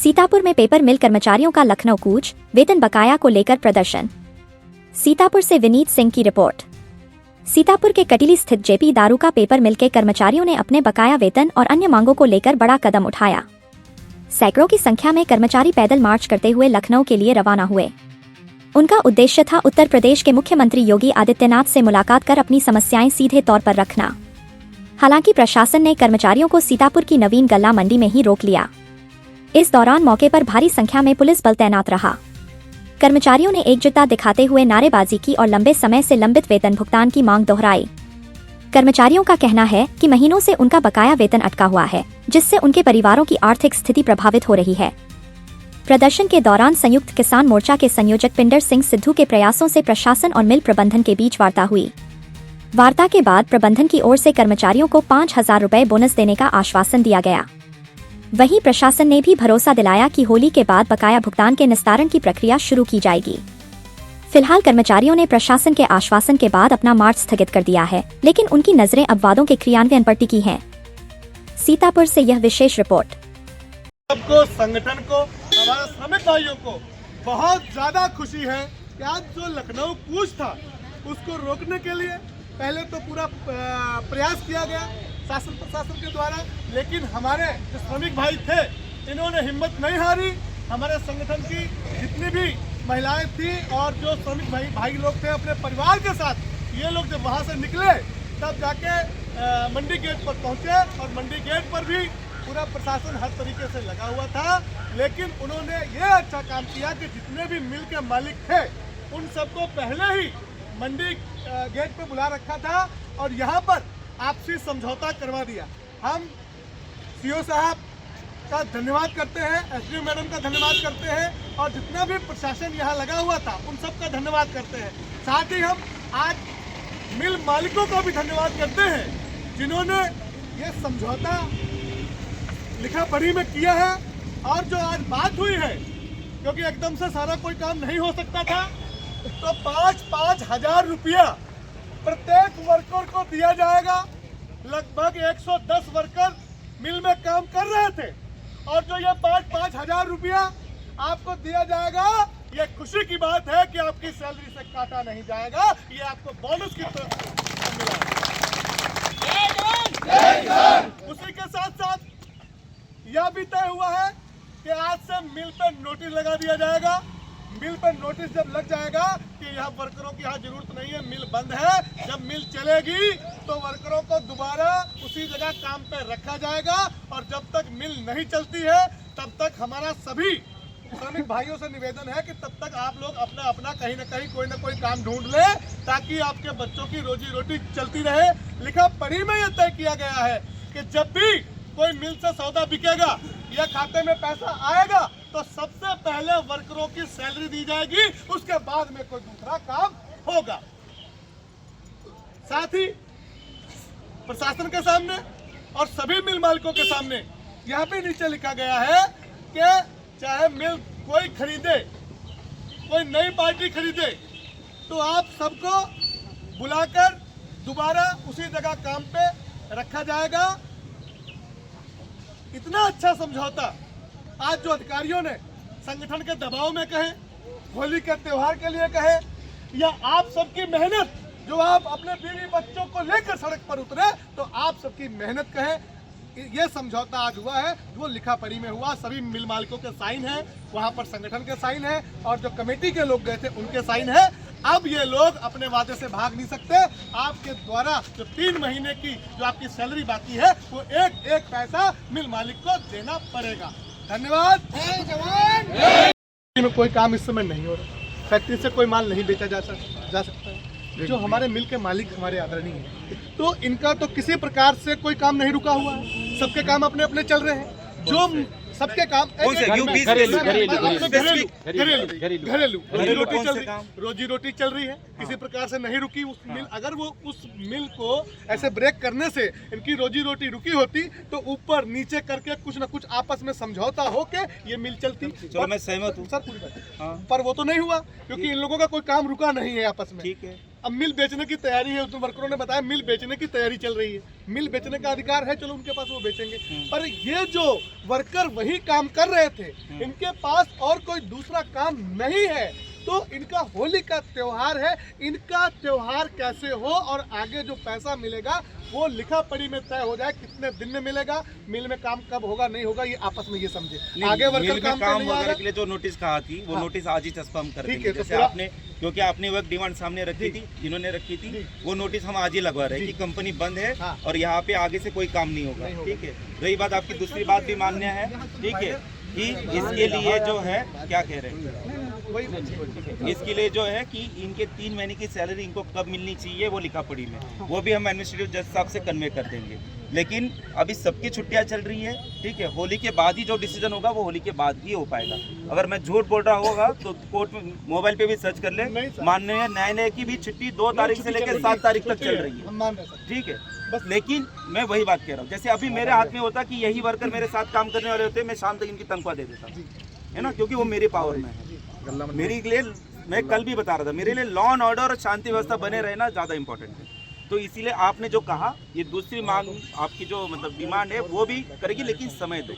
सीतापुर में पेपर मिल कर्मचारियों का लखनऊ कूच, वेतन बकाया को लेकर प्रदर्शन। सीतापुर से विनीत सिंह की रिपोर्ट। सीतापुर के कटीली स्थित जेपी दारूका पेपर मिल के कर्मचारियों ने अपने बकाया वेतन और अन्य मांगों को लेकर बड़ा कदम उठाया। सैकड़ों की संख्या में कर्मचारी पैदल मार्च करते हुए लखनऊ के लिए रवाना हुए। उनका उद्देश्य था उत्तर प्रदेश के मुख्यमंत्री योगी आदित्यनाथ से मुलाकात कर अपनी समस्याएं सीधे तौर पर रखना। हालांकि प्रशासन ने कर्मचारियों को सीतापुर की नवीन गल्ला मंडी में ही रोक लिया। इस दौरान मौके पर भारी संख्या में पुलिस बल तैनात रहा। कर्मचारियों ने एकजुटता दिखाते हुए नारेबाजी की और लंबे समय से लंबित वेतन भुगतान की मांग दोहराई। कर्मचारियों का कहना है कि महीनों से उनका बकाया वेतन अटका हुआ है, जिससे उनके परिवारों की आर्थिक स्थिति प्रभावित हो रही है। प्रदर्शन के दौरान संयुक्त किसान मोर्चा के संयोजक पिंडर सिंह सिद्धू के प्रयासों से प्रशासन और मिल प्रबंधन के बीच वार्ता हुई। वार्ता के बाद प्रबंधन की ओर से कर्मचारियों को 5,000 रुपए बोनस देने का आश्वासन दिया गया। वहीं प्रशासन ने भी भरोसा दिलाया कि होली के बाद बकाया भुगतान के निस्तारण की प्रक्रिया शुरू की जाएगी। फिलहाल कर्मचारियों ने प्रशासन के आश्वासन के बाद अपना मार्च स्थगित कर दिया है, लेकिन उनकी नजरें अब वादों के क्रियान्वयन पर टिकी हैं। सीतापुर से यह विशेष रिपोर्ट। सबको, संगठन को, हमारे श्रमिक भाइयों को बहुत ज्यादा खुशी है कि आज जो लखनऊ कूच था उसको रोकने के लिए पहले तो पूरा प्रयास किया गया शासन प्रशासन के द्वारा, लेकिन हमारे जो श्रमिक भाई थे इन्होंने हिम्मत नहीं हारी। हमारे संगठन की जितनी भी महिलाएं थी और जो श्रमिक भाई लोग थे अपने परिवार के साथ, ये लोग जब वहाँ से निकले तब जाके मंडी गेट पर पहुँचे और मंडी गेट पर भी पूरा प्रशासन हर तरीके से लगा हुआ था। लेकिन उन्होंने ये अच्छा काम किया कि जितने भी मिल के मालिक थे उन सबको पहले ही मंडी गेट पे बुला रखा था और यहाँ पर आपसी समझौता करवा दिया। हम सीओ साहब का धन्यवाद करते हैं, एसडीओ मैडम का धन्यवाद करते हैं और जितना भी प्रशासन यहाँ लगा हुआ था उन सब का धन्यवाद करते हैं। साथ ही हम आज मिल मालिकों का भी धन्यवाद करते हैं जिन्होंने ये समझौता लिखा पढ़ी में किया है। और जो आज बात हुई है, क्योंकि एकदम से सारा कोई काम नहीं हो सकता था, तो 5-5 हजार रुपया प्रत्येक वर्कर को दिया जाएगा। लगभग 110 वर्कर मिल में काम कर रहे थे और जो ये 5-5 हजार रुपया आपको दिया जाएगा, ये खुशी की बात है कि आपकी सैलरी से काटा नहीं जाएगा, ये आपको बोनस की तरफ से मिला। उसी के साथ साथ यह भी तय हुआ है कि आज से मिल पे नोटिस लगा दिया जाएगा। मिल पर नोटिस जब लग जाएगा कि यहाँ वर्करों की यहाँ जरूरत नहीं है, मिल बंद है, जब मिल चलेगी तो वर्करों को दोबारा उसी जगह काम पे रखा जाएगा। और जब तक मिल नहीं चलती है तब तक हमारा सभी श्रमिक भाइयों से निवेदन है कि तब तक आप लोग अपना अपना कहीं ना कोई काम ढूंढ ले, ताकि आपके बच्चों की रोजी रोटी चलती रहे। लिखा पढ़ी में यह तय किया गया है कि जब भी कोई मिल से सौदा बिकेगा या खाते में पैसा आएगा तो सबसे पहले वर्करों की सैलरी दी जाएगी, उसके बाद में कोई दूसरा काम होगा। साथ ही प्रशासन के सामने और सभी मिल मालिकों के सामने यहाँ पे नीचे लिखा गया है कि चाहे मिल कोई खरीदे, कोई नई पार्टी खरीदे, तो आप सबको बुलाकर दोबारा उसी जगह काम पे रखा जाएगा। इतना अच्छा समझौता आज जो अधिकारियों ने संगठन के दबाव में कहे, होली के त्योहार के लिए कहे, या आप सबकी मेहनत जो आप अपने बीवी बच्चों को लेकर सड़क पर उतरे, तो आप सबकी मेहनत कहे, ये समझौता आज हुआ है वो लिखा पढ़ी में हुआ। सभी मिल मालिकों के साइन है, वहाँ पर संगठन के साइन है और जो कमेटी के लोग गए थे उनके साइन है। अब ये लोग अपने वादे से भाग नहीं सकते। आपके द्वारा जो 3 महीने की जो आपकी सैलरी बाकी है वो एक एक पैसा मिल मालिक को देना पड़ेगा। धन्यवाद। में कोई काम इस समय नहीं हो रहा, फैक्ट्री से कोई माल नहीं बेचा जा सकता है। जो हमारे मिल के मालिक हमारे आदरणीय हैं, तो इनका तो किसी प्रकार से कोई काम नहीं रुका हुआ है, सबके काम अपने अपने चल रहे हैं। जो सबके काम रोजी रोटी चल रही है, किसी प्रकार से नहीं रुकी उस मिल। अगर वो उस मिल को ऐसे ब्रेक करने से इनकी रोजी रोटी रुकी होती तो ऊपर नीचे करके कुछ न कुछ आपस में समझौता होके ये मिल चलती। चलो मैं सहमत हूँ सर, पूरी बात। पर वो तो नहीं हुआ क्योंकि इन लोगों का कोई काम रुका नहीं है आपस में। ठीक है, अब मिल बेचने की तैयारी है, उसमें वर्करों ने बताया मिल बेचने की तैयारी चल रही है। मिल बेचने का अधिकार है, चलो उनके पास वो बेचेंगे। पर ये जो वर्कर वही काम कर रहे थे, इनके पास और कोई दूसरा काम नहीं है, तो इनका होली का त्योहार है। इनका त्योहार कैसे हो और आगे जो पैसा मिलेगा वो लिखा पढ़ी में तय हो जाए, कितने दिन में मिलेगा, मिल में काम कब होगा नहीं होगा, ये आपस में ये समझे। आगे वर्कर काम वगैरह के लिए जो नोटिस कहा थी वो नोटिस आज ही चस्पा कर देंगे। तो जैसे आपने, क्योंकि आपने वो डिमांड सामने रखी थी, इन्होंने रखी थी, वो नोटिस हम आज ही लगवा रहे हैं कि कंपनी बंद है और यहाँ पे आगे से कोई काम नहीं होगा। ठीक है, रही बात आपकी दूसरी बात भी मान्य है, ठीक है, कि इसके लिए जो है क्या कह रहे हैं, इसके लिए जो है कि इनके 3 महीने की सैलरी इनको कब मिलनी चाहिए वो लिखा पड़ी में, वो भी हम एडमिनिस्ट्रेटिव जज साहब से कन्वे कर देंगे। लेकिन अभी सबकी छुट्टियां चल रही है, ठीक है, होली के बाद ही जो डिसीजन होगा वो होली के बाद ही हो पाएगा। अगर मैं झूठ बोल रहा होगा तो कोर्ट में मोबाइल पे भी सर्च कर ले, माननीय न्यायालय की भी छुट्टी 2 तारीख से लेकर 7 तारीख तक चल रही है, ठीक है। बस लेकिन मैं वही बात कह रहा हूँ, जैसे अभी मेरे हाथ में होता कि यही वर्कर मेरे साथ काम करने वाले होते, मैं शाम तक इनकी तनख्वाह दे देता, है ना, क्योंकि वो मेरे पावर में है। मेरे लिए, मैं कल भी बता रहा था, मेरे लिए लॉ एंड ऑर्डर और शांति व्यवस्था बने रहना ज़्यादा इंपॉर्टेंट है। तो इसीलिए आपने जो कहा, ये दूसरी मांग आपकी जो मतलब डिमांड है वो भी करेगी, लेकिन समय दो,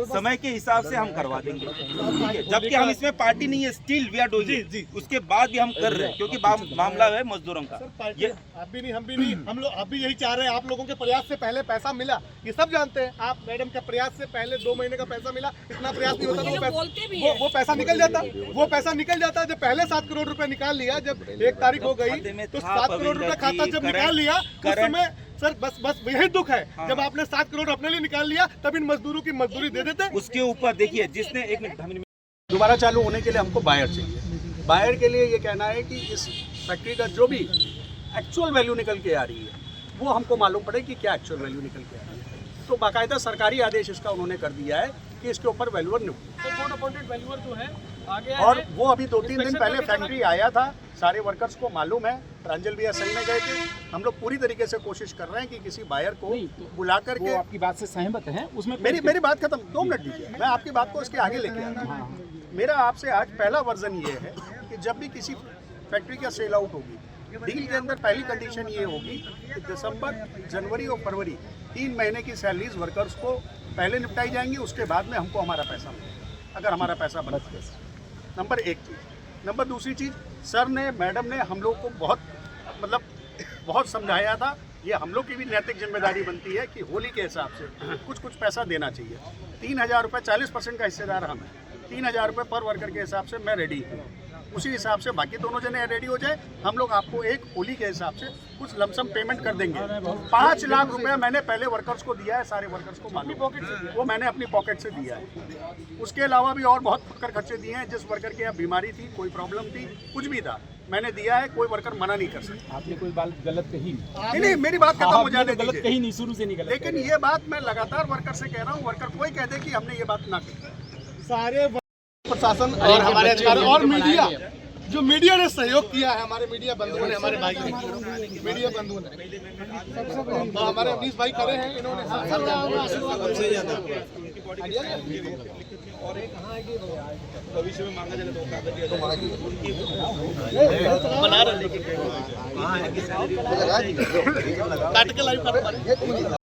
समय के हिसाब से हम करवा देंगे, ठीक है। जबकि हम इसमें पार्टी नहीं है, स्टिल वी आर डूइंग, उसके बाद भी हम कर रहे हैं, क्योंकि मामला है मजदूरों का। ये आप भी नहीं, हम भी नहीं, हम लोग आप भी यही चाह रहे हैं। आप लोगों के प्रयास से पहले पैसा मिला, ये सब जानते हैं। आप मैडम के प्रयास से पहले 2 महीने का पैसा मिला, इतना प्रयास नहीं होता तो वो पैसा निकल जाता, वो पैसा निकल जाता। जब पहले 7 करोड़ रुपए निकाल लिया, जब 1 तारीख हो गई तो 7 करोड़ रुपए खाता जब निकाल लिया, उस समय सर बस यही दुख है। जब आपने 7 करोड़ अपने लिए निकाल लिया, तब इन मजदूरों की मजदूरी दे देते। उसके ऊपर देखिए, जिसने एक मिनट दोबारा चालू होने के लिए हमको बायर चाहिए। बायर के लिए ये कहना है कि इस फैक्ट्री का जो भी एक्चुअल वैल्यू निकल के आ रही है वो हमको मालूम पड़े कि क्या एक्चुअल वैल्यू निकल के आ रही है। तो बाकायदा सरकारी आदेश इसका उन्होंने कर दिया है कि इसके ऊपर वैल्यूअर निकले, और वो अभी 2-3 दिन पहले फैक्ट्री आया था, सारे वर्कर्स को मालूम है। प्रांजल भैया सही में गए थे। हम लोग पूरी तरीके से कोशिश कर रहे हैं कि किसी बायर को बुला करके, आपकी बात से सहमत हैं उसमें, मेरी बात खत्म, 2 मिनट दीजिए, मैं आपकी बात को इसके आगे लेके आ रहा हूँ। मेरा आपसे आज पहला वर्जन ये है कि जब भी किसी फैक्ट्री का सेल आउट होगी, डील के अंदर पहली कंडीशन ये होगी कि दिसंबर, जनवरी और फरवरी 3 महीने की सैलरीज वर्कर्स को पहले निपटाई जाएंगी, उसके बाद में हमको हमारा पैसा मिलेगा, अगर हमारा पैसा बना। नंबर 1 चीज़। नंबर दूसरी चीज़, सर ने, मैडम ने हम लोग को बहुत समझाया था। ये हम लोग की भी नैतिक जिम्मेदारी बनती है कि होली के हिसाब से कुछ पैसा देना चाहिए। 3000 रुपये, 40% का हिस्सेदार हम हैं। 3000 रुपये पर वर्कर के हिसाब से मैं रेडी हूँ। उसी हिसाब से बाकी दोनों जने रेडी हो जाए, हम लोग आपको एक होली के हिसाब से कुछ लमसम पेमेंट कर देंगे। 5 लाख रुपया मैंने पहले वर्कर्स को दिया है, सारे वर्कर्स को मालूम, वो मैंने अपनी पॉकेट से दिया है। उसके अलावा भी और बहुत फक्कर खर्चे दिए हैं। जिस वर्कर की अब बीमारी थी, कोई प्रॉब्लम थी, कुछ भी था, मैंने दिया है। कोई वर्कर मना नहीं कर सकता। आपने कोई बात गलत कही नहीं, मेरी बात खत्म हो जाने गलत कही नहीं, शुरू से नहीं गलत। लेकिन ये बात मैं लगातार वर्कर से कह रहा हूँ, वर्कर कोई कह दे कि हमने ये बात ना की। सारे प्रशासन और हमारे अधिकारी और मीडिया, जो मीडिया ने सहयोग किया है, हमारे मीडिया बंधुओं ने, हमारे भाई ने, मीडिया बंधुओं ने, और हमारे अनीश भाई खड़े हैं, इन्होंने सबसे ज्यादा भविष्य में मांगा जाएगा तो बना रहे, लेकिन काट के लाइव कर